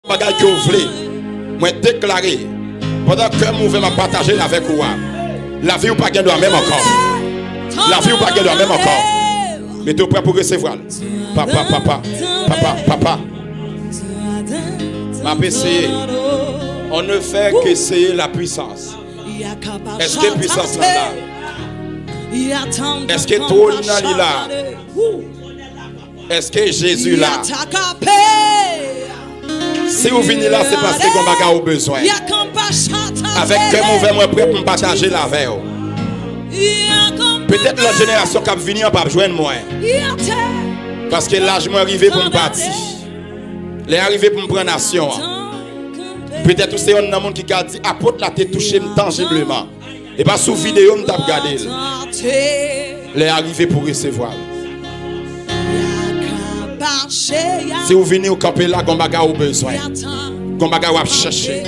Bagage que vous voulez, moi déclarer pendant que mauvais m'a partagé avec vous. La vie ou pas gagne de même encore. La vie ou pas gagne de même encore. Mais tu es prêt pour recevoir. Papa. M'a essayé. On ne fait qu'essayer la puissance. Est-ce que puissance là? Est-ce que tout le monde là? Est-ce que Jésus là? Si vous venez là, c'est parce que vous avez besoin. Avec que mauvais moi prêt pour partager la veille. Peut-être la génération qui va venir pas joindre moi. Parce que l'âge moi arrivé pour me partir. Les arrivé pour me prendre nation. Peut-être c'est un monde qui a dit apôtre la tête touché tangiblement. Et pas sous vidéo me t'a regardé. Les arrivé pour recevoir. Si vous venez au camper là, vous avez besoin. Vous avez chercher.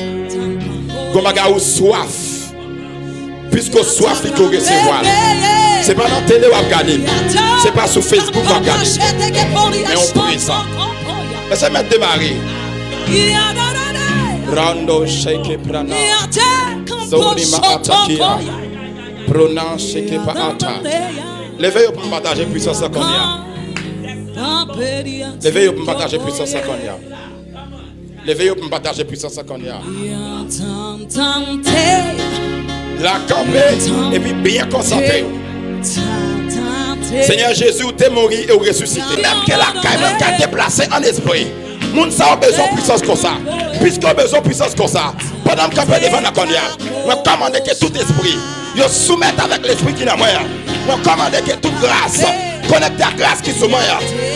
Vous avez soif. Puisque soif, il faut recevoir. Ce n'est pas dans la télé ou regarder. Ce n'est pas sur Facebook ou regarder. Mais on prie ça. Laissez-moi démarrer. Rando shake prana. Zonima atakia. Pronan shake paata. Levez-vous pour partager puissance qu'on y a. Levez-vous pour partager puissance qu'on y a. Levez-vous pour partager puissance qu'on y a. La camper et puis bien concentré. Seigneur Jésus, tu es mort et ressuscité. Même que la caille même déplacé en esprit. Moun sa a besoin de puissance comme ça. Puisqu'on a besoin de puissance comme ça. Pendant que camper devant la conia, on commande que tout esprit, yo soumette avec l'esprit qui est dans moi. On commande que toute grâce connecté à la grâce qui est sur moi.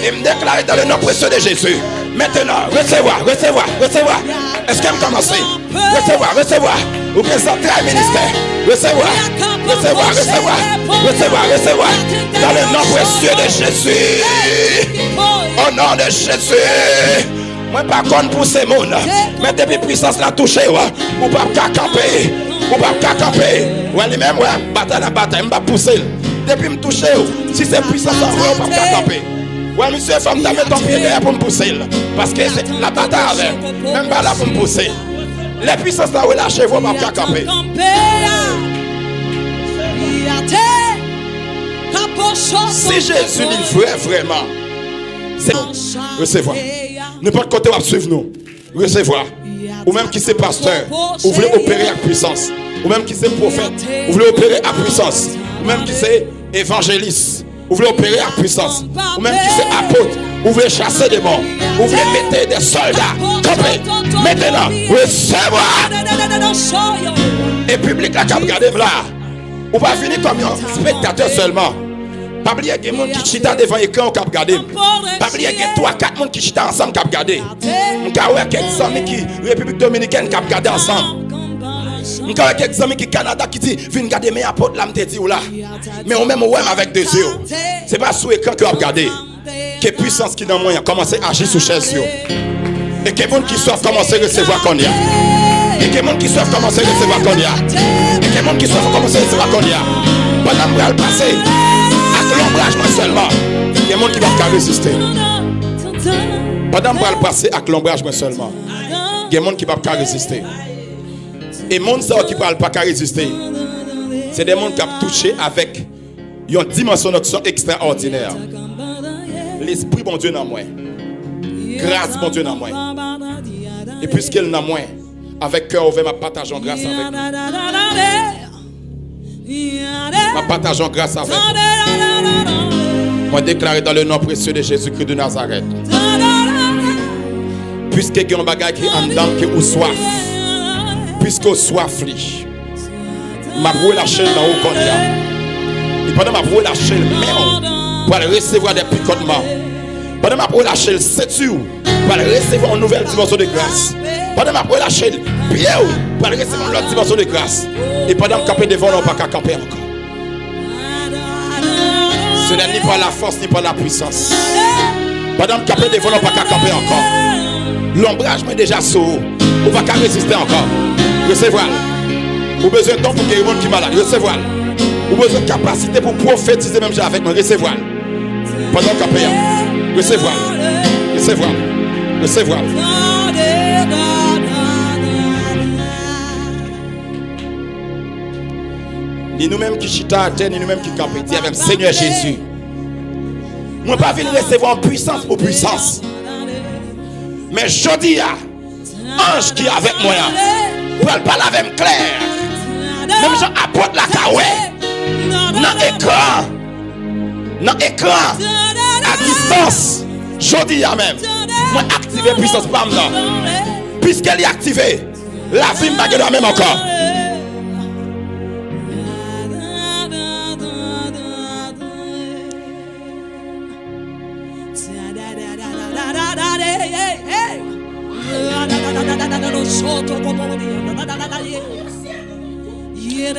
Et me déclarer dans le nom précieux de Jésus. Maintenant, recevoir. Est-ce qu'elle commence? Recevoir. Ou présenter un ministère. Recevoir. Dans le nom précieux de Jésus. Au nom de Jésus. Moi, pas contre pour ces mondes. Mais depuis puissance la touche, ou pas camper. Ouais, lui-même, bataille, je vais pousser. Depuis me toucher, si c'est puissance, on ne va pas camper. Ouais, monsieur, femme, tu mets ton pied derrière pour me pousser. Parce que c'est la bataille, même pas là pour me pousser. Les puissances là où lâchez, vous ne pas camper. Si Jésus dit vrai, vraiment, c'est recevoir. N'importe côté, on va suivre nous. Recevoir. Ou même qui c'est pasteur, vous voulez opérer à puissance. Ou même qui c'est prophète, vous voulez opérer à puissance. Ou même qui c'est évangéliste, vous voulez opérer à puissance. Ou même qui c'est apôtre, vous voulez chasser des morts. Vous voulez mettre des soldats. Campez. Maintenant, recevoir. Et public là qui a regardé là. Ou pas venir comme un spectateur seulement. Pas oublier qu'il y a des gens qui chita devant l'écran qui a regardé. Pas oublier qu'il y a 3-4 gens qui chita ensemble qui a regardé. Il y a quelques amis qui République Dominicaine qui a regardé ensemble. Il y a quelques amis qui Canada qui dit viens regarder mes apôtres là me dit ou là. Mais on même avec deux yeux. C'est pas sous écran que vous regardez. Que puissance qui dans moi a commencé à agir sur chaise. Et que les gens qui savent commencer à recevoir qu'on y a. Et que les gens qui savent commencer à recevoir qu'on y a. Et que les gens qui savent commencer à recevoir qu'on y a. Pendant que vous allez passer avec l'ombrage seulement. Il y a des gens qui vont pas résister. Pendant que vous allez passer avec l'ombrage seulement. Il y a des gens qui vont pas résister. Et les gens qui ne peuvent pas résister, c'est des gens qui ont touché avec une dimension extraordinaire. L'esprit bon Dieu dans moi. Grâce bon Dieu dans moi. Et puisqu'il est dans moi, avec cœur ouvert, je partage en grâce avec vous. Je partage en grâce avec vous. Je déclare dans le nom précieux de Jésus-Christ de Nazareth. Puisqu'il y a un bagage qui est en dedans, qui est soif. Puisqu'on soif, ma brûle la chaîne dans le haut. Et pendant ma brûle la chaîne, pour aller recevoir des picotements. Pendant ma brûle la chaîne, c'est sûr, pour aller recevoir une nouvelle dimension de grâce. Pendant ma brûle la chaîne, bien, pour aller recevoir une autre dimension de grâce. Et pendant que camper devant, on ne va pas camper encore. Ce n'est ni par la force, ni par la puissance. Pendant que camper devant, on ne va pas camper encore. L'ombrage est déjà saut. On ne va pas résister encore. Recevoir. Vous avez besoin de temps pour guérir les gens qui sont malades. Recevoir. Vous avez besoin de capacité pour prophétiser même avec moi. Recevoir. Pendant qu'on paye. Recevoir. Ni nous-mêmes qui chita à terre, ni nous-mêmes qui campons. Dis avec Seigneur Jésus. Moi pas venir recevoir puissance pour puissance. Mais je dis à ange qui est avec moi, pour elle parler avec clair. Même si apporte la caouette dans l'écran, à distance, je dis à même. Moi activer puissance pas maintenant. Puisqu'elle est activée, la vie m'a gagné même encore.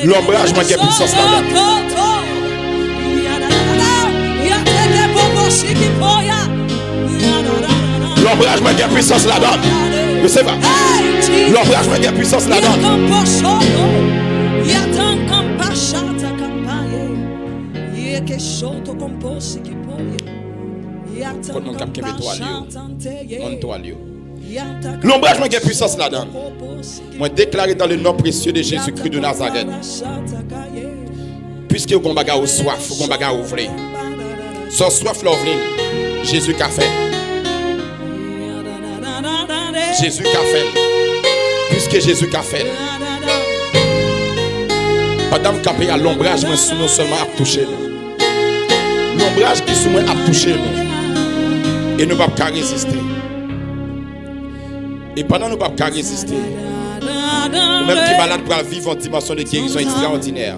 L'ombrage manque de puissance là-dedans. L'ombrage manque de puissance là-dedans. Je sais pas. L'ombrage manque de puissance là-dedans. L'ombrage manque de puissance là-dedans. Moi déclaré dans le nom précieux de Jésus-Christ de Nazareth. Puisque vous avez au soif, vous avez ouvert. Sans soif l'ouvrir, Jésus qu'a fait. Jésus qu'a fait. Puisque Jésus qu'a fait. Madame Capé à l'ombrage, moi sous nous seulement à toucher. L'ombrage qui sous moi à toucher. Et nous ne pouvons pas résister. Et pendant nous ne pouvons pas résister. Ou même qui est malade pour vivre en dimension de guérison extraordinaire.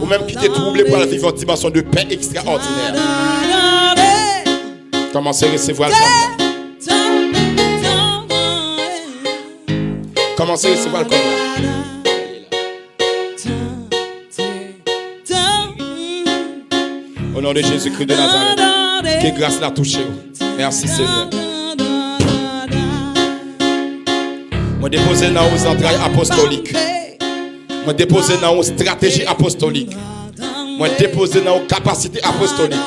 Ou même qui est troublé pour vivre en dimension de paix extraordinaire. Commencez à recevoir le combat. Commencez à recevoir le combat. Au nom de Jésus-Christ de Nazareth. Que grâce l'a touché. Merci Seigneur. Moi déposer dans vos entrailles apostoliques. Moi déposer dans vos stratégies apostoliques. Moi déposer dans vos capacités apostoliques.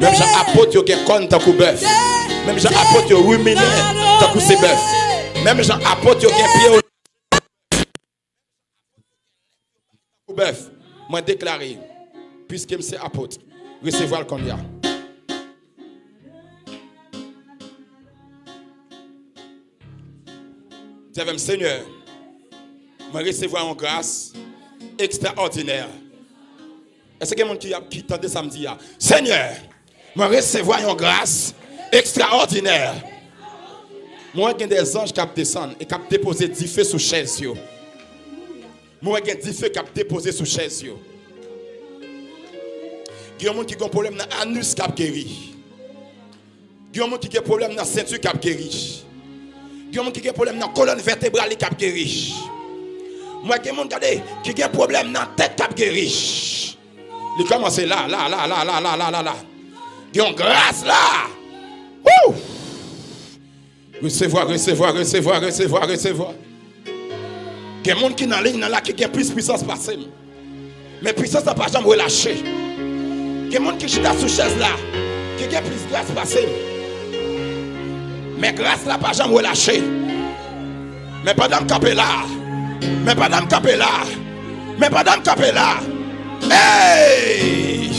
Même j'ai apporté qui compte tant que bœuf. Même j'ai apporté ruminer tant que c'est bœuf. Même j'ai apporté qui pied au bœuf. Moi déclaré puisque c'est apôtre recevoir le combien. Seigneur, je recevoir une grâce extraordinaire. Est-ce que quelqu'un qui tente samedi? Seigneur, je recevoir une grâce extraordinaire. Moi, j'ai des anges qui descendent et qui déposé 10 feux sous chaise. Moi, j'ai 10 feux qui déposé sous chaise. Il y a des gens qui ont un problème dans l'anus qui a guéri. Il y a des gens qui ont un problème dans la ceinture qui a guéri. Il y a des gens qui ont un problème dans la colonne vertébrale qui a guéri. Moi, il y a des gens qui ont un problème dans la tête qui a guéri. Il commence là. Il y a une grâce là. Wouh! Recevoir. Il y a des gens qui sont dans la ligne qui ont plus de puissance passée. Mais puissance n'a pas jamais relâché. Il y a des gens qui sont sous chaise là, qui ont plus de grâce passée. Mais grâce n'a pas jamais relâché. Mais pas d'âme capée là. Hey!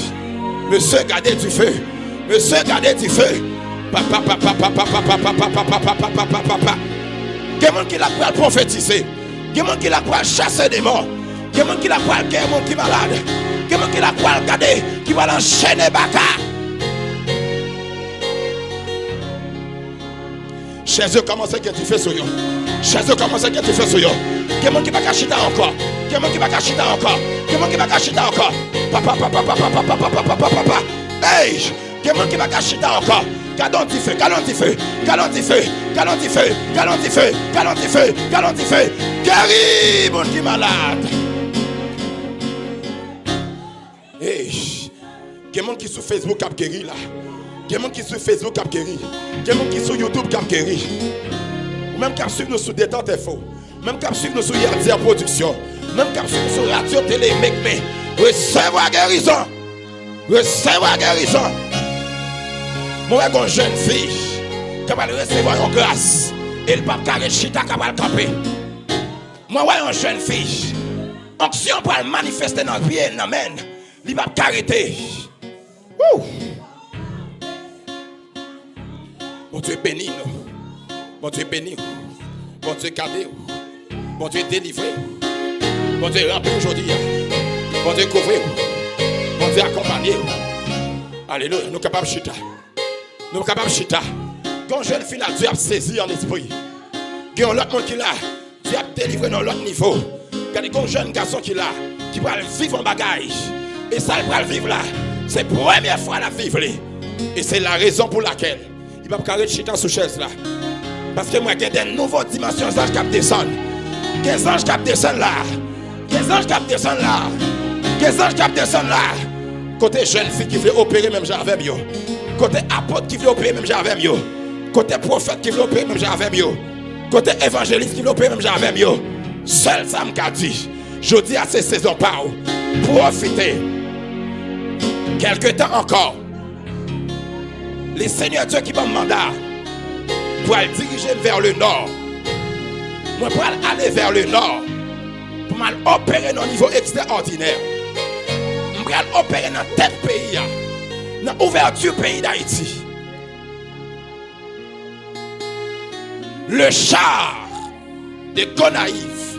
Monsieur, gardez du feu. Papa. Il y a des gens qui la prophétiser. Il y a des gens qui la chasser des morts. Il y a des gens qui la guérir, des gens qui malade. Il y a des gens qui la garder, qui va l'enchaîner baka. Chez eux, comment c'est que tu fais sur eux? Il y a des gens qui va cacher encore. Papa. Hey! Il y a des gens qui va cacher encore. Galantifeu. Guéris, mon qui malade. Hey! Il y a des gens qui sont sur Facebook qui ont guéri là. Il y a des gens qui sont sur Facebook qui ont guéri. Il y a des gens qui sont sur YouTube qui ont guéri. Ou même qui suivent nous sur Détente Info. Même qui suivent nous sur Yardia Production. Même qui suivent nous sur Radio Télé Mekme. Recevoir guérison. Moi, j'ai une jeune fille qui va recevoir une grâce. Et le pape carré chita qui va le camper. Moi, j'ai une jeune fille. Onction pour le manifester dans le pied. Amen. Il va arrêter. Bon Dieu béni nous. Bon Dieu béni. Bon Dieu gardé. Bon Dieu délivré. Bon Dieu rempli aujourd'hui. Bon Dieu couvrir. Bon Dieu accompagner. Alléluia. Nous sommes capables de chita. Nous sommes capables de chita. Quand jeune fille là, Dieu a saisi en esprit. Quand l'autre monde qui là, Dieu a délivré dans l'autre niveau. Quand jeune garçon qui là, qui va vivre en bagage. Et ça, il va vivre là. C'est la première fois à la vivre. Et c'est la raison pour laquelle il va carrer de chita sous chaise là. Parce que moi, il y a des nouvelles dimensions d'anges qui descendent. Des anges qui descendent là. Des anges qui descendent là. Des anges qui descendent là. Côté jeune fille qui veut opérer même j'avais mieux. Côté apôtre qui veut opérer même j'avais mieux. Côté prophète qui veut opérer même j'avais mieux. Côté évangéliste qui veut opérer même j'avais mieux. Seul ça m'a dit. Je dis à ces saisons par profitez. Quelque temps encore. Les seigneurs Dieu qui m'ont mandat pour aller diriger vers le nord. Moi pour aller vers le nord. Pour m'opérer dans un niveau extraordinaire. Je vais opérer dans tel pays. Dans l'ouverture du pays d'Haïti. Le char de Gonaïve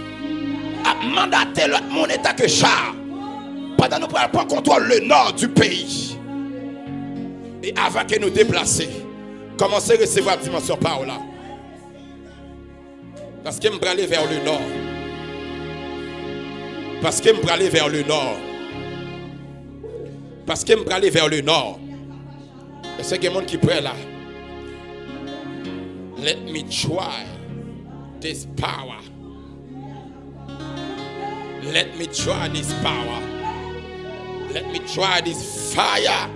a mandaté mon état que char. Pendant que nous ne prenons pas contrôle le nord du pays. Et avant que nous déplacer, commencez à recevoir la dimension par là. Parce que je vais aller vers le nord. Parce que je vais aller vers le nord. Parce que je vais aller vers le nord. Et c'est quelqu'un qui prend là. Let me try this power. Let me try this power. Let me try this fire.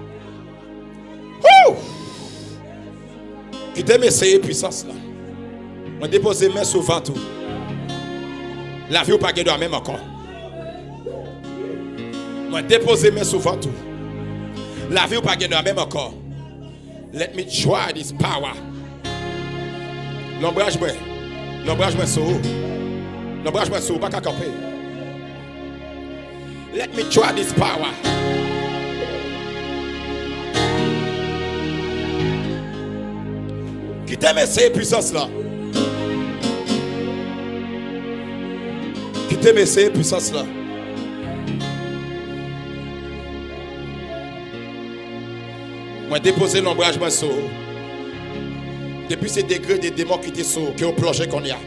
Woo! Qui t'aime essayer puissance là. On dépose mes mains sur le ventre. La vie ou pas de même encore. On dépose mes mains sur le ventre. La vie ou pas de même encore. Let me try this power. L'ombrage-moi sur haut. L'ombrage-moi sur haut, pas qu'à camper. Let me try this power. Qui t'aime essayer puissance là. Qui t'aime essayer puissance là. Moi déposer l'ombrage-moi sur haut. Depuis ces degrés de démons qui étaient sur, qui ont plongé qu'on y a.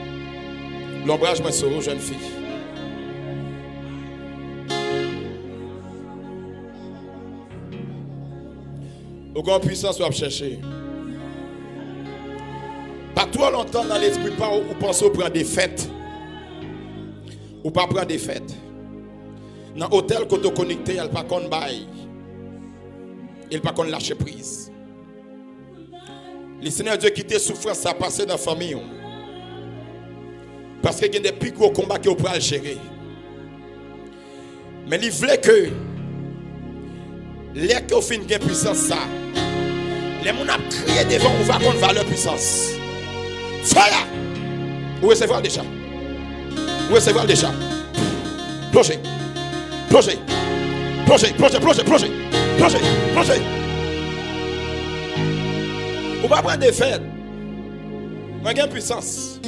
L'ombrage moi sur jeune fille. Au grand puissance, on va chercher. Pas trop longtemps dans l'esprit, pas ou penser au prendre des fêtes. Ou pas prendre des fêtes. Dans l'hôtel que tu connecté, il n'y a pas qu'on bail. Il n'y a pas qu'on lâche prise. Le Seigneur Dieu qui te souffrance, ça passe dans la famille. Parce qu'il y a des plus gros combats que vous pouvez gérer. Mais il voulait que les que vous finissez de puissance, ça, les gens ont crié devant, on va contre valeur puissance. Fire! Vous recevez déjà. Vous recevez déjà. Plongez. Plongez. Plongez, plongez, plongez, plongez. Plongez, plongez. Vous ne pouvez pas prendre des fêtes. Vous avez une puissance.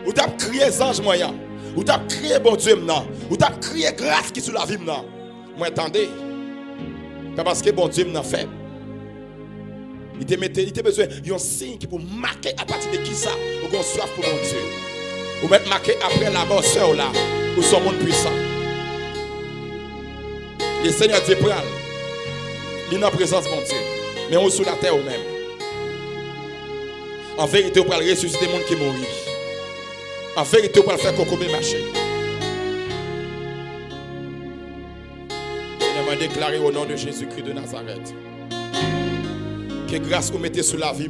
Vous avez crié les anges moyens. Vous avez crié bon Dieu maintenant. Vous avez crié grâce qui est sur la vie maintenant. Vous attendez. Parce que bon Dieu maintenant fait. Il te besoin d'un signe qui pour marquer à partir de qui ça. Vous avez soif pour mon Dieu. Vous mettez marqué après la mort seule là. Vous sommes un monde puissant. Le Seigneur Dieu prend. Il est en présence mon Dieu. Mais on est sur la terre ou même. En vérité, on va ressusciter les gens qui mourent. En vérité, on va faire cocomer marcher. Je vais déclarer au nom de Jésus-Christ de Nazareth que grâce vous mettez sur la vie,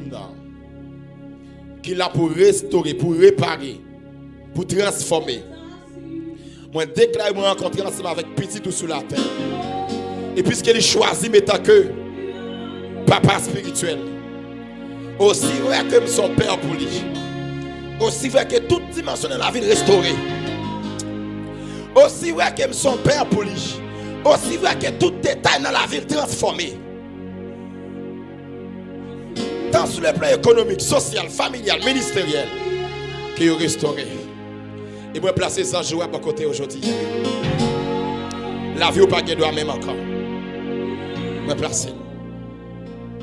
qu'il a pour restaurer, pour réparer, pour transformer. Moi, déclare moi rencontrer ensemble avec petit tout sur la terre. Et puisqu'il choisit mettant que papa spirituel. Aussi vrai que son père pour lui. Aussi vrai que toute dimension de la vie restaurée. Aussi vrai que son père pour lui. Aussi vrai que tout détail dans la ville transformé. Tant sur le plan économique, social, familial, ministériel, qui est restauré. Et moi placer ça joie à côté aujourd'hui. La vie ou pas qu'elle doit même encore. Me placer.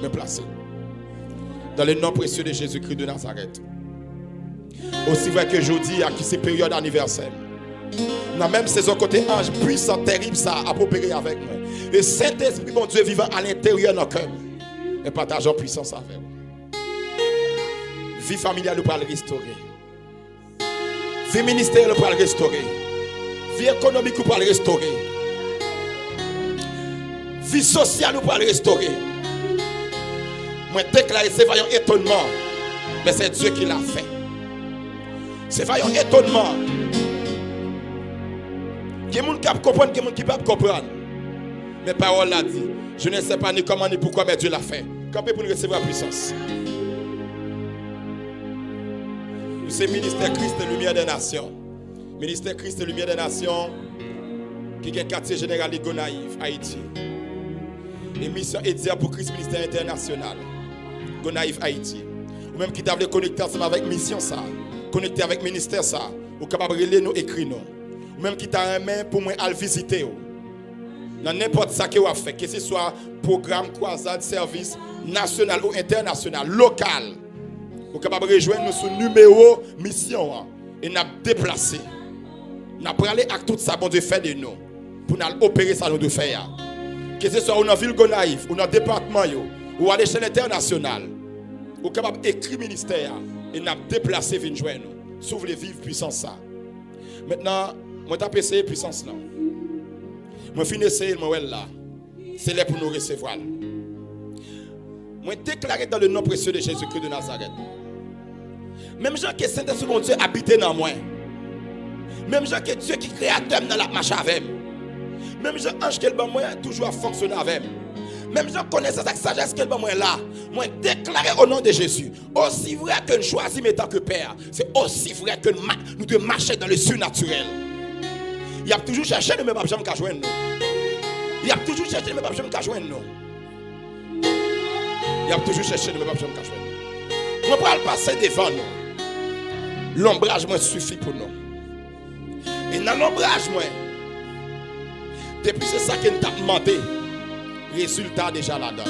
Me placer. Dans le nom précieux de Jésus-Christ de Nazareth. Aussi vrai que je dis à qui c'est période anniversaire. Dans même saison côté ange puissant, terrible, ça a opéré avec moi. Et Saint-Esprit, mon Dieu, vivant à l'intérieur de nos cœurs. Et partageons puissance avec vous. Vie familiale, nous pourrons le restaurer. Vie ministérielle, nous pourrons le restaurer. Vie économique, nous pourrons le restaurer. Vie sociale, nous pourrons le restaurer. Moi, déclarer, c'est vaillant étonnement. Mais c'est Dieu qui l'a fait. C'est vaillant étonnement. Il y a des gens qui peuvent comprendre, il y a des gens qui peuvent comprendre. Mais parole l'a dit. Je ne sais pas ni comment ni pourquoi, mais Dieu l'a fait. Campez pour nous recevoir la puissance. C'est ministère Christ et Lumière des Nations. Ministère Christ et Lumière des Nations qui est quartier général de Gonaïve, Haïti. Et mission Edia pour Christ ministère international. Gonaïve, Haïti. Ou même qui t'a connecté ensemble avec mission ça. Connecté avec ministère ça. Ou capable de relire nous, écrire nous. Ou même qui t'a un main pour moi à le visiter. Dans n'importe ce que vous fait, que ce soit programme, croisade, service national ou international, local. Vous êtes capable de rejoindre nous sur le numéro mission. Et nous déplacer. Nous aller avec tout ça, bon Dieu fait de nous. Pour nous opérer ça, nous devons faire. Que ce soit dans la ville Gonaïve, ou dans le département, ou à l'échelle internationale. Vous êtes capable d'écrire ministère. Et nous déplacer, venir joindre nous. S'ouvre les vives puissance ça. Maintenant, moi je vais essayer puissance là. Moi finis essayer moi là. C'est là pour nous recevoir. Moi déclarer dans le nom précieux de Jésus-Christ de Nazareth. Même gens que Saint-Esprit mon Dieu habite dans moi. Même gens que Dieu qui créateur dans la marche avec. Même gens ange qu'elle ban moi toujours fonctionner avec. Même gens connaissent cette sagesse qu'elle ban moi là. Moi déclarer au nom de Jésus. Aussi vrai que nous choisissons en tant que père, c'est aussi vrai que nous devons marcher dans le surnaturel. Il y a toujours cherché de me pas jamais joindre nous. Il y a toujours cherché de me pas jamais joindre nous. Il y a toujours cherché de me pas jamais joindre nous. Moi pour passer devant nous. L'ombrage moi suffit pour nous. Et dans l'ombrage moi depuis c'est ça que nous t'a demandé. Résultat déjà là-dedans.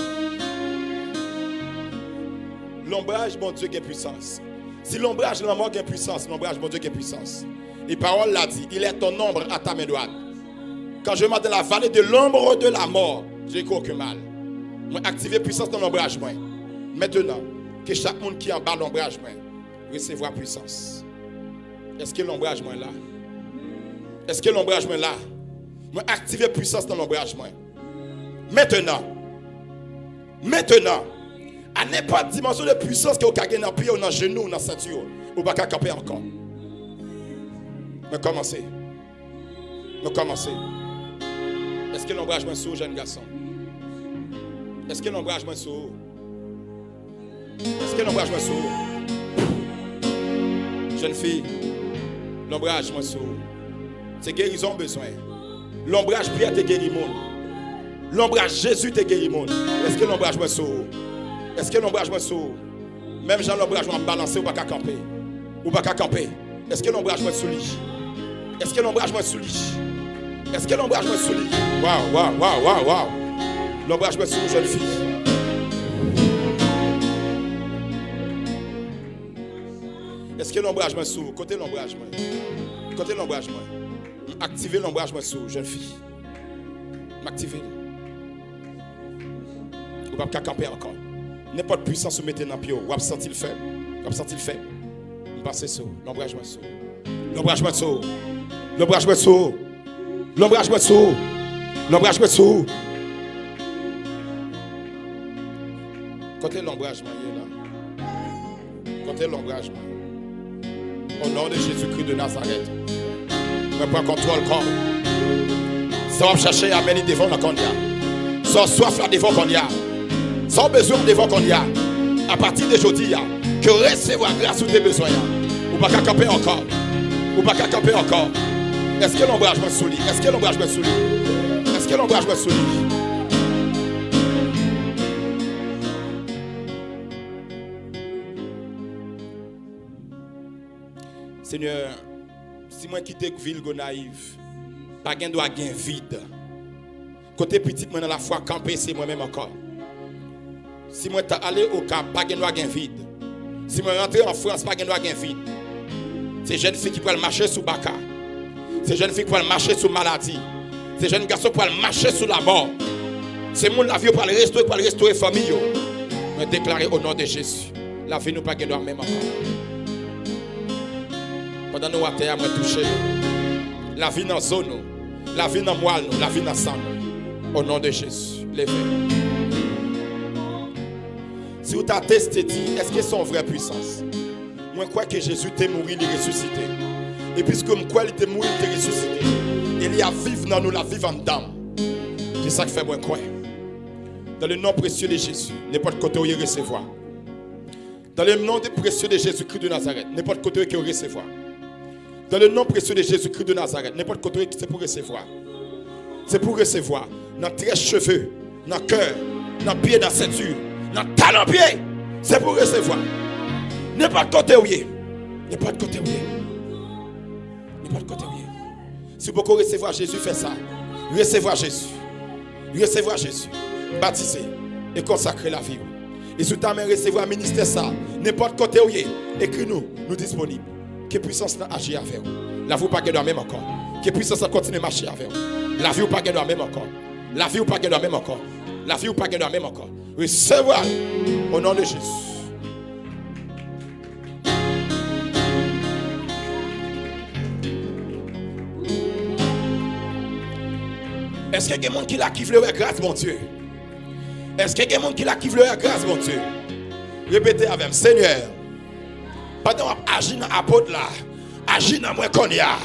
L'ombrage bon Dieu qui a puissance. Si l'ombrage la mort qui a puissance, l'ombrage bon Dieu qui a puissance. Et parole l'a dit, il est ton ombre à ta main droite. Quand je marche dans la vallée de l'ombre de la mort, je n'ai aucun mal. Moi activer puissance dans l'ombrage moi. Maintenant, que chaque monde qui est en bas l'ombrage moi recevra puissance. Est-ce que l'ombrage moi là? Est-ce que l'ombrage moi là? Moi activer puissance dans l'ombrage moi. Maintenant, à n'importe dimension de puissance que vous avez dans le pied ou dans le genou ou dans la ceinture, vous ne pouvez pas camper encore. Mais commencez. Est-ce que l'ombrage est sur jeune garçon? Est-ce que l'ombrage est sur? Est-ce que l'ombrage est sur? Jeune fille, l'ombrage est sur. C'est guérison besoin. L'ombrage Pierre te guérit monde. L'ombrage Jésus te guérit monde. Est-ce que l'ombrage est sur? Est-ce que l'ombrage est sur? Même Jean l'ombrage va balancer ou pas camper. Ou pas camper. Est-ce que l'ombrage est sur lui? Est-ce que l'ombrage est sur lui? Est-ce que l'ombrage est sur lui? Waouh. L'ombrage est sur une jeune fille. Est-ce que l'ombrage est sur? Côté l'ombrage. Côté l'ombrage. Activez l'ombrage sur jeune fille. M'activez. Ou pas camper encore. N'importe puissance vous mettez dans le pied. Ou vous sentez le faible. Vous sentez le faible. Vous passez sur. L'ombrage est sur. L'ombrage est sur. L'ombrage est sur. L'ombrage est sur. L'ombrage est sur. Côté l'ombrage là. Côté l'ombrage. Au nom de Jésus-Christ de Nazareth. Je prends contrôle comme. Sans chercher à mener devant le qu'on y a. Sans soif là devant qu'on y a. Sans besoin devant qu'on y a. À partir d'aujourd'hui, que recevoir grâce ou tes besoins. Ou pas camper encore. Ou pas camper encore. Est-ce que l'ombrage va sous lui? Est-ce que l'ombrage va sous lui? Est-ce que l'ombrage va sous lui? Seigneur, si moi quitte ville Gonaïve, pas gain doit gain vide. Côté petit moi dans la foi camper c'est moi-même encore. Si moi t'as allé au Cap, pas gain doit gain vide. Si moi rentré en France, pas gain doit gain vide. C'est jeune fille qui peut marcher sous Baka. C'est jeune fille qui peut marcher sous maladie. C'est jeune garçon qui peut marcher sous la mort. C'est mon la vie pour le restaurer famille. Me déclarer au nom de Jésus. La vie nous pas gain doit même encore. Pendant nous à terre, moi touché. La vie dans zone, la vie dans moelle, la vie dans sang. Au nom de Jésus, levez. Si vous avez testé, est-ce que c'est une vraie puissance? Moi, je crois que Jésus t'est mort, il est ressuscité. Et puisque je crois qu'il est mort, il est ressuscité. Il y a vivre dans nous, la vivre en dedans. C'est ça qui fait moi croire. Dans le nom précieux de Jésus, n'importe côté où il recevoir. Dans le nom précieux de Jésus-Christ de Nazareth, n'importe côté où il recevoir. Dans le nom précieux de Jésus-Christ de Nazareth, n'importe côté où c'est pour recevoir. C'est pour recevoir. Dans 13 cheveux, dans le cœur, dans le pied, dans la ceinture, dans le talon pied. C'est pour recevoir. N'importe côté où il est. N'importe côté où il est. N'importe côté où il est. Si vous pouvez recevoir Jésus, faites ça. Recevoir Jésus. Recevoir Jésus. Baptiser et consacrer la vie. Et si vous avez recevoir ministère ça, n'importe côté où il est, écris-nous, nous disponibles. Que puissance agit avec vous. La vie ou pas qu'elle même encore. Que puissance continue à marcher avec vous. La vie ou pas qu'elle même encore. La vie ou pas qu'elle même encore. La vie ou pas qu'elle même encore. Recevoir au nom de Jésus. Est-ce qu'il y a des gens qui la kiffent leur grâce, mon Dieu? Est-ce qu'il y a des gens qui la kiffent leur grâce, mon Dieu? Répétez avec moi, Seigneur. Pendant que agis dans l'apôtre là, agis dans moi qu'on y a.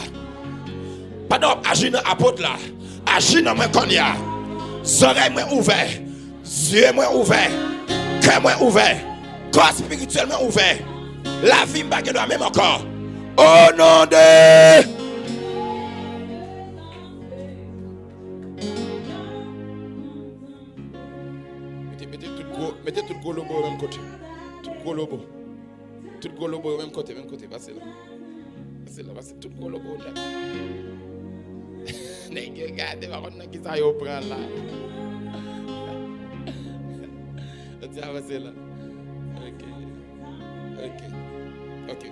Pendant que agis dans l'apôtre là, agis dans moi qu'on y a. Oreilles moi ouvert, yeux moi ouvert, cœur moi ouvert, corps spirituellement ouvert. La vie m'a gagné même encore. Au nom de mettez tout le gros lobo au même côté. Tout le gros lobo. Tout le gros lobo au même côté, passez là. Passez là, passez tout le gros lobo là. Regardez, par contre, qui ça y prend là. Passez là. Ok.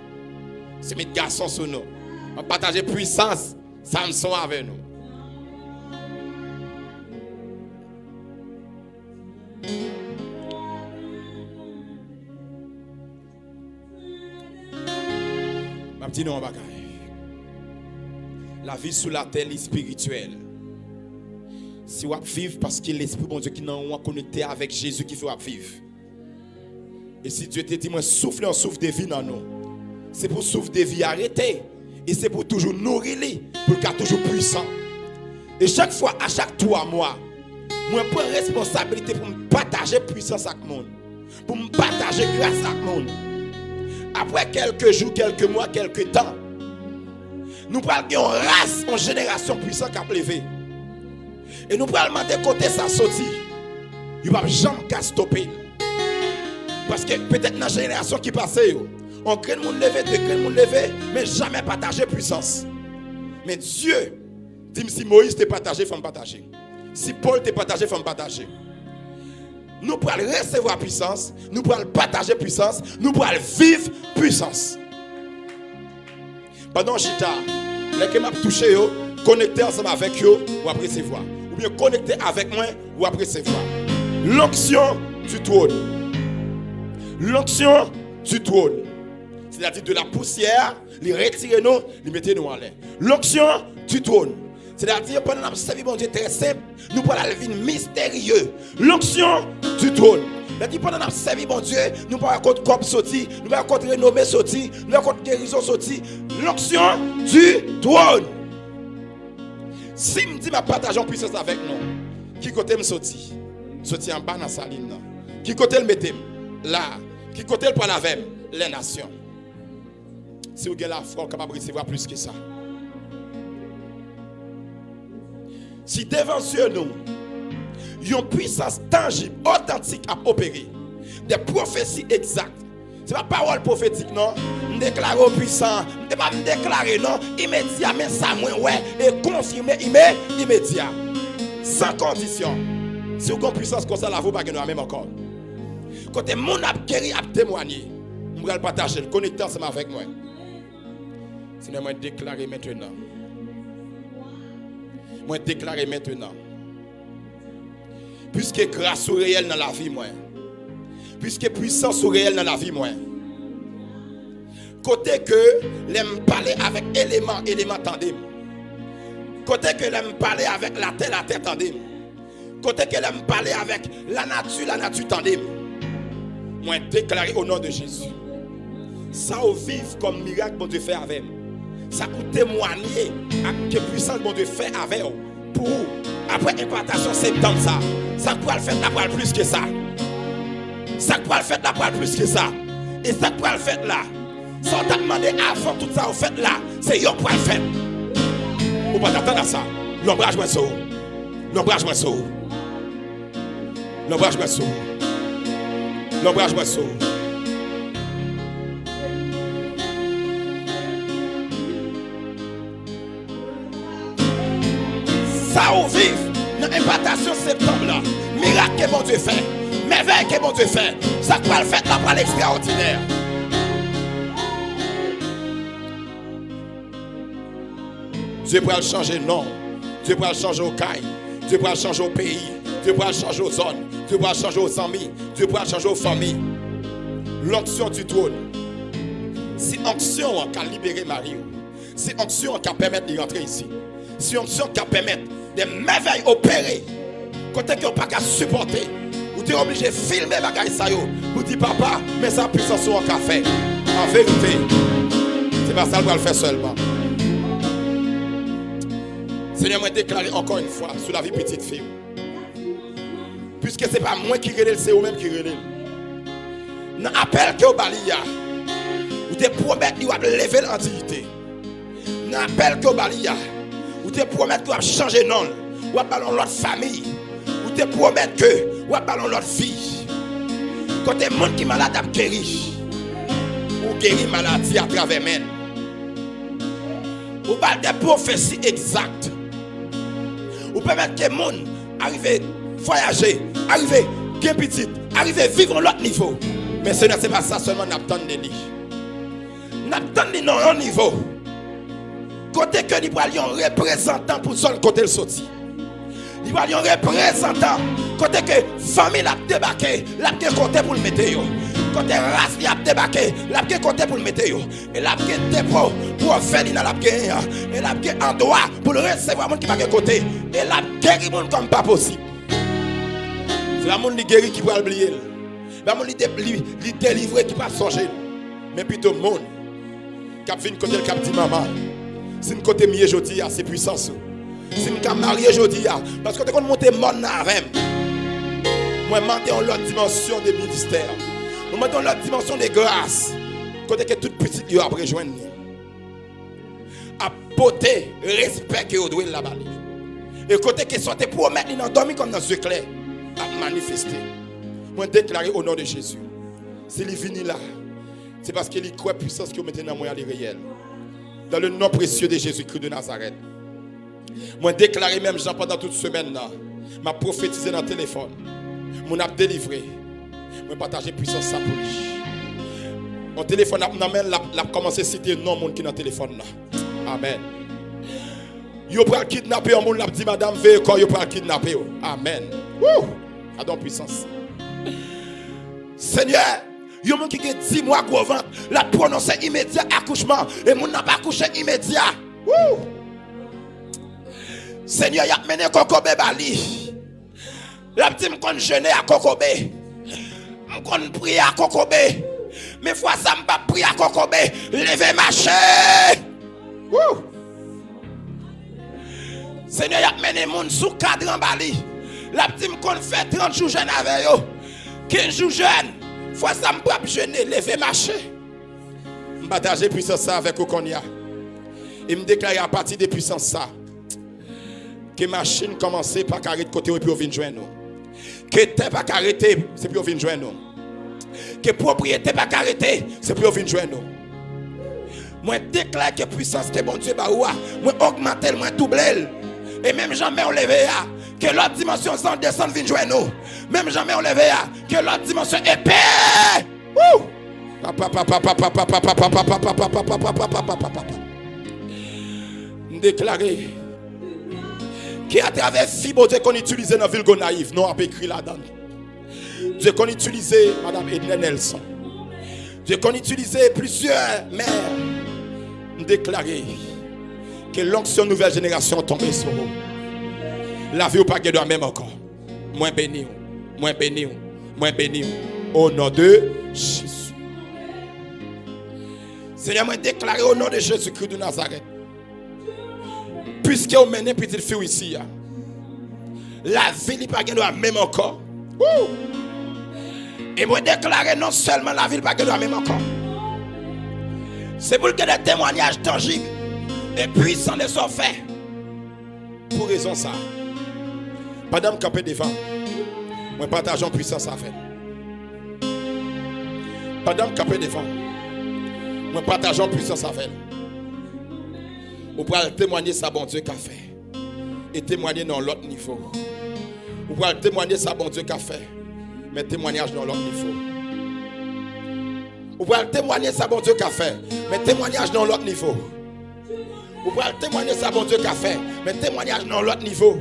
C'est mes garçons sur nous. On partage puissance. Samson avec nous. Ma petite nom bagaille. La vie sous la terre est spirituelle. Si vous vivez parce que l'Esprit bon Dieu qui est connecté avec Jésus qui fait vivre. Et si Dieu te dit, moi souffle un souffle de vie dans nous. C'est pour souffle de vie arrêter. Et c'est pour toujours nourrir, pour qu'il soit toujours puissant. Et chaque fois, à chaque 3 mois, moi je prends responsabilité pour me partager puissance avec le monde. Pour me partager grâce avec le monde. Après quelques jours, quelques mois, quelques temps, nous parlons d'une race, une génération puissante qui a levé. Et nous parlons de côté ça sorti. Il ne va jamais stopper. Parce que peut-être dans la génération qui passait, on crée le monde levé, mais jamais partager puissance. Mais Dieu, dit si Moïse t'a partagé, il faut me partager. Si Paul t'a partagé, il faut me partager. Nous pourrons recevoir puissance, nous pourrons partager puissance, nous pourrons vivre puissance. Pendant que les qui m'a touché, connecté ensemble avec eux, ou après recevoir. Ou bien connecté avec moi, ou après recevoir. L'onction du trône. L'onction du trône. C'est-à-dire de la poussière, les retirer nous, les mettre nous en l'air. L'onction du trône. C'est-à-dire pendant que nous servons bon Dieu très simple, nous pourrons la vie mystérieux. L'onction du trône. C'est-à-dire pendant que nous servons bon Dieu, nous pourrons contre corps sorti, nous pourrons contre renommée sorti, nous pourrons contre guérison sorti. L'onction du trône. Si me dit ma partage en puissance avec nous, qui côté me sorti? Sorti en bas dans la saline. Qui côté le mettez? Là. Qui côté le prend avec les nations? Si vous avez la foi, capable de recevoir plus que ça. Si devant Dieu nous, une puissance tangible, authentique à opérer, des prophéties exactes. Ce n'est pas parole prophétique, non. Je déclare au puissant. Je ne pas me déclarer, non. Immédiat, mais ça, moi, ouais. Et confirmer immédiat. Sans condition. Si vous avez une puissance comme ça, là, vous ne pouvez pas même encore. Quand mon a guéri, a témoigné, je vais le partager, le connecter ensemble avec moi. C'est moi déclarer maintenant. Moi déclarer maintenant. Puisque grâce au réel dans la vie, moi. Puisque puissance au réel dans la vie, moi. Côté que l'aime parler avec élément tandem. Côté que l'aime parler avec la terre tandem. Côté que l'aime parler avec la nature tandem. Moi déclaré au nom de Jésus. Ça au vivre comme miracle bon Dieu fait avec. Ça peut témoigner à que puissance bon Dieu fait avec pour après implantation septembre ça. Ça peut le faire là plus que ça. Ça peut le faire là plus que ça. Et ça peut le faire là. Ça on t'a demandé avant tout ça au fait là, c'est yo pour le faire. Ou pas t'attendre à ça. L'ombrage moi sous. L'ombrage moi sous. L'ombrage moi sous. L'ombrage moi sous. Ça ou vive dans l'implantation septembre là. Miracle que mon Dieu fait. Merveille que mon Dieu fait. Ça peut le faire là pour l'extraordinaire. Dieu peut le changer non. Dieu peut le changer au caille. Dieu peut le changer au pays. Dieu peut le changer aux zones. Dieu peut le changer aux amis. Dieu peut le changer aux familles. L'onction du trône. Si onction qui a libéré Marie. Si onction qui a permis de rentrer ici. Si onction qui a permis de merveilles opérer. Côté que vous n'avez pas supporter. Vous êtes obligé de filmer les choses. Vous dites papa, mais ça puissance en café. En vérité, c'est pas ça que je vais le faire seulement. Seigneur, moi déclarer encore une fois sur la vie petite fille. Puisque ce n'est pas moi qui relève, c'est vous-même qui relève. Dans l'appel que vous balia, vous te promettez que vous allez lever l'antiquité. Dans l'appel que vous balia, vous te promettez que vous allez changer de nom. Vous allez parler de l'autre famille. Vous te promettez que vous allez parler de l'autre fille. Quand les gens qui sont malades, vous guéri. Vous guéri maladie à travers men. Vous parlez des prophéties exactes. Vous permettez que les gens arrivent à voyager, arrivent bien petit, arrivent à vivre à l'autre niveau. Mais ce n'est pas ça seulement nous attendons de lui. Nous attendons dans un niveau. Côté que nous avons un représentant pour son côté le sorti. Nous avons un représentant. Côté que famille a débarqué, la côté pour le mettre. Côté race a débarqué, la côté pour le mettre. Et la dépôt pour faire dans la et la en droit pour le recevoir monde qui va côté. Et la guéri monde comme pas possible. C'est la monde qui guéri qui va oublier. La monde qui délivrer qui va songer. Mais plutôt monde qui a fait côté le cap dit maman. Si une côté mieux jodi c'est puissance. Si une cap marié jodi parce que quand on monte monde avec moi monter en l'autre dimension de ministère. Nous mettons l'autre dimension de grâce. Côté que toute petite yo a rejoindre. Apporter respect que vous doit là-bas. Et côté que soit promettre dans dormir comme dans yeux clairs à manifester. Moi déclarer au nom de Jésus. S'il est venu là, c'est parce qu'il croit puissance que vous mettez dans moi à réel. Dans le nom précieux de Jésus-Christ de Nazareth. Moi déclarer même Jean pendant toute semaine là, m'a prophétisé dans le téléphone. Mon a délivré. Moi partager puissance ça pour lui. Mon téléphone a commencé à citer non monde qui dans le téléphone là. Amen. Yo pral kidnapper un monde l'a dit madame veille quand yo pral kidnapper. Amen. Wouh! Adon puissance. Seigneur, yo monde qui a 10 mois gros ventre, la prononcer immédiat accouchement et moun n'a pas accouché immédiat. Wouh! Seigneur, y a mené Kokobé Bali. La petite me kon jeûner à Kokobé. Me kon prier à Kokobé. Mais fois ça me pas prier à Kokobé, lever marcher. Wouh! Seigneur, y a mené moun sous cadre en Bali. La petite me kon fait 30 jours jeûne avec yo. 15 jours jeûne. Fois ça me pas jeûner, lever marcher. Me partager puissance ça avec Okonia. Et me déclarer à partir des puissances ça. Que machine commence par carré de côté et puis on vient joindre nous. Que terre pas arrêté, c'est puis on vient joindre nous. Que propriété pas arrêté, c'est puis on vient joindre nous. Moi déclare que puissance que bon Dieu ba moi augmenter, moi doubler. Et même jamais on lever que l'autre dimension sans descendre vient joindre nous. Même jamais on lever que l'autre dimension épais. Déclarer qu'à travers fibre Dieu qu'on utilise dans la ville Gonaïve, non, on a écrit là-dedans. Dieu qu'on utilise Madame Edna Nelson. Dieu qu'on utilise plusieurs mères. Déclarer que l'onction nouvelle génération tombe sur vous. La vie ou pas doit même encore. Moins béni, moins béni, moins béni. Au nom de Jésus. Seigneur, moi déclarer au nom de Jésus-Christ de Nazareth. Puisque vous menez petite fille ici, la ville n'est pas doit même encore. Et moi déclarer non seulement la ville pas doit même encore. C'est pour que des témoignages tangibles et puissants ne soient faits. Pour raison ça. Pendant que je campe devant, moi partageons puissance à faire. Pendant que je campe devant, moi partageons puissance à faire. Vous pouvez témoigner ça bon Dieu qu'a fait. Et témoigner dans l'autre niveau. Vous pouvez témoigner ça bon Dieu qu'a fait. Mais témoignage dans l'autre niveau. Vous pouvez témoigner ça bon Dieu qu'a fait. Mais témoignage dans l'autre niveau. Vous pouvez témoigner ça bon Dieu qu'a fait. Mais témoignage dans l'autre niveau.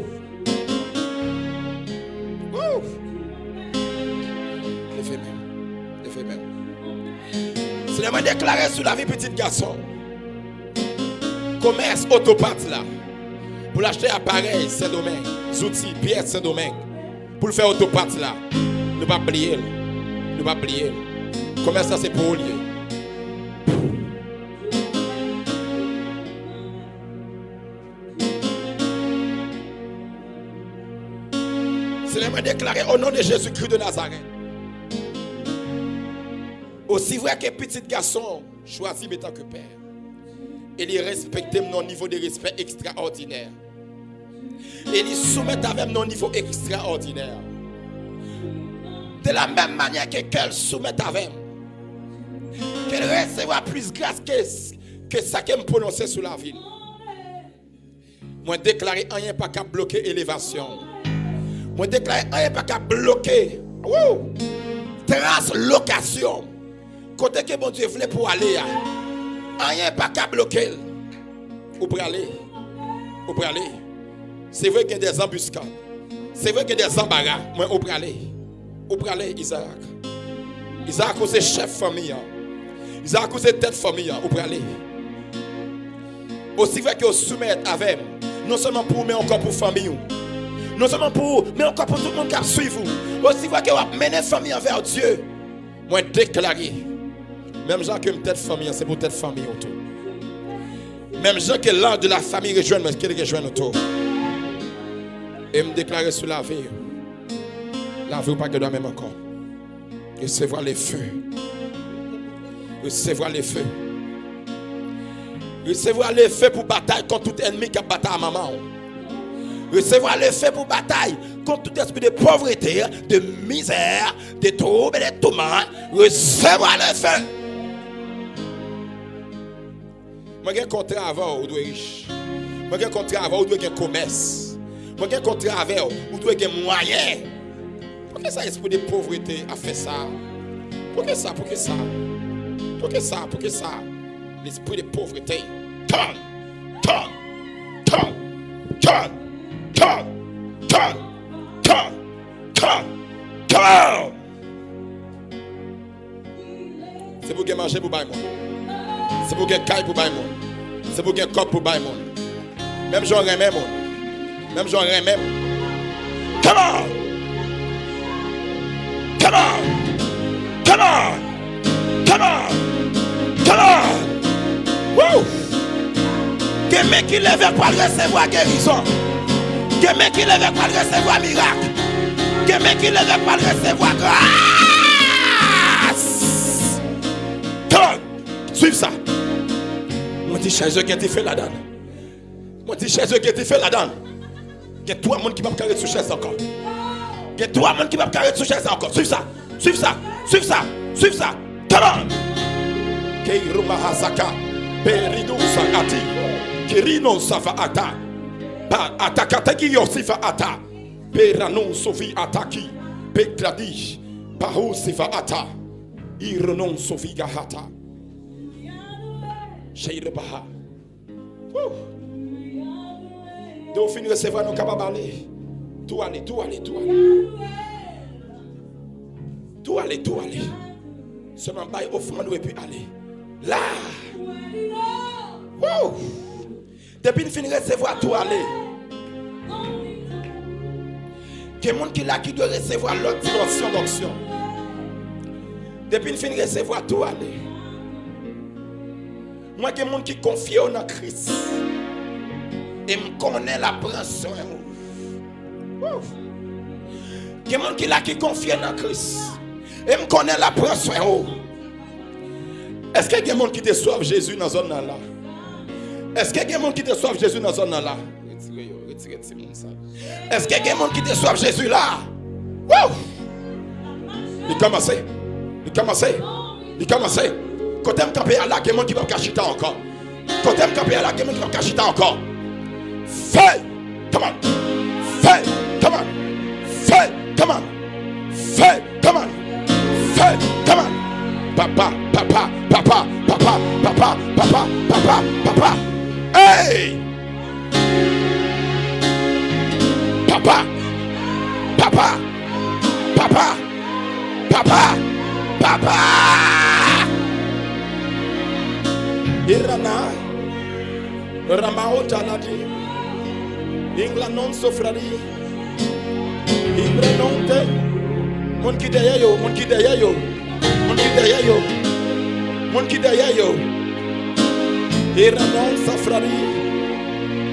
Le fait même. Le fait même. C'est le moment déclaré sur la vie petit garçon. Commerce autopathe là. Pour l'acheter appareil Saint-Domingue, outils, pièces Saint-Domingue. Pour le faire autopathe là. Ne pas plier. Ne pas plier. Commerce ça c'est pour lier. C'est le moment déclaré au nom de Jésus-Christ de Nazareth. Aussi vrai que petit garçon choisit en tant que père. Et il respecte mon niveau de respect extraordinaire. Et il soumet avec mon niveau extraordinaire. De la même manière que qu'elle soumet avec. Qu'elle recevra plus grâce que ça qu'elle me prononçait sur la ville. Moi déclarer rien pas qu'à bloquer élévation. Moi déclarer rien pas qu'à bloquer. Translocation. Côté que mon Dieu voulait pour aller. Rien pas qu'à bloquer. Ou pour aller. Ou pour aller. C'est vrai qu'il y a des embuscades. C'est vrai qu'il y a des embarras. Moi, ou pour aller. Ou pour aller, Isaac. Isaac, c'est chef famille. Isaac, c'est tête famille. Ou pour aller. Aussi vrai que vous soumettez avec. Non seulement pour vous, mais encore pour famille. Non seulement pour vous, mais encore pour tout le monde qui suit vous. Aussi vrai que vous menez famille envers Dieu. Moi, déclarer. Même gens que tête famille, c'est pour tête famille autour. Même gens que l'art de la famille rejoint, mais qui rejoignent autour. Et me déclarer sur la vie. La vie ou pas que doit même encore. Recevoir les feux. Recevoir les feux. Recevoir les feux pour bataille contre tout ennemi qui a battu à maman. Recevoir les feux pour bataille contre tout esprit de pauvreté, de misère, de troubles et de tourments. Recevoir les feux. Moi, j'ai un contrat avant, où doit être riche. Moi, j'ai un contrat avant, où doit être un commerce. Moi, j'ai un contrat avant, où doit être un moyen. Pourquoi ça, l'esprit de pauvreté a fait ça? Pourquoi ça? Pourquoi ça? Pourquoi ça? Pourquoi ça? L'esprit de pauvreté. Turn! Turn! Turn! Turn! Turn! Turn! Turn! Turn! Turn! C'est pour que manger pour bailler. C'est pour que caille pour bailler. C'est pour que cop pour bailler. Même j'en remets. Même j'en remets. Come on! Come on! Come on! Come on! Come on! Woo! Que mec qui lève pour recevoir guérison. Que mec qui lève pour recevoir miracle. Que mec qui lève pour recevoir grâce. Ton! Suive ça. Moi dis Jésus qui a fait la donne. Moi dis Jésus qui a fait la donne. Il y a 3 personnes qui peuvent carrer sous chaise encore. Il y a 3 personnes qui peuvent carrer sous chaise encore. Suive ça. Suive ça. Suive ça. Suive ça. Come on. Keiruma Hasaka. Perido Sakati. Kirino Safa Ata. Atakataki Yosifa Ata. Peranon Sofi Ataki. Petradi. Paho Sifa Ata. Irenon Sofi Gahata. Sheirebaha. Donc, fin recevoir nos capables d'aller. Tout aller. Seulement, bail offrande et puis aller. Là. Wow. Depuis fin recevoir tout aller. Il y a des gens qui doivent recevoir l'autre dimension d'onction. Depuis fin recevoir tout aller. Moi, il y a des gens qui confient en Christ. Et me connaît la prendre soin. Il y a des gens qui confient en Christ. Et me connaît la prendre soin. Est-ce qu'il y a des gens qui te soivent Jésus dans la zone là? Est-ce qu'il y a des gens qui te soivent Jésus dans la zone là? Retirez ça. Est-ce qu'il y a des gens qui te soivent Jésus là? Il commence. Quand tu es campé à la, il y a des gens qui vont cacher encore. Quand tu es campé à la, il y a des gens qui vont cacher encore. Fais, come on, fais, come on, fais, come on, fais, come on, fais, come on. Papa, hey, papa. Irana, Ramao Jaladi. Ingla non sofrari. Imbre nonte. Mon ki derrière yo. Ira non sofrari.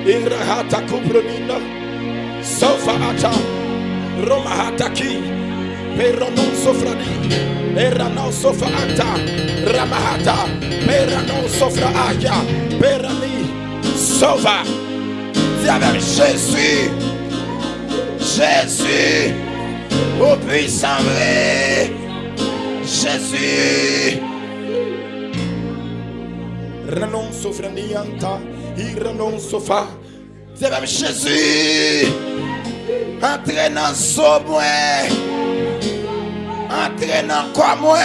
Ingra hata kubrunina. Sofa ata. Roma hata ki. Pero non sofrari. Era non sofa ata. Ramahata. Pera non sofra aya. Pera ni. Sova. Avec Jésus, au puissant vrai, Jésus. Renon sofranianta, irenon sofa. C'est même Jésus. Entraînant so moi, entraînant quoi moi.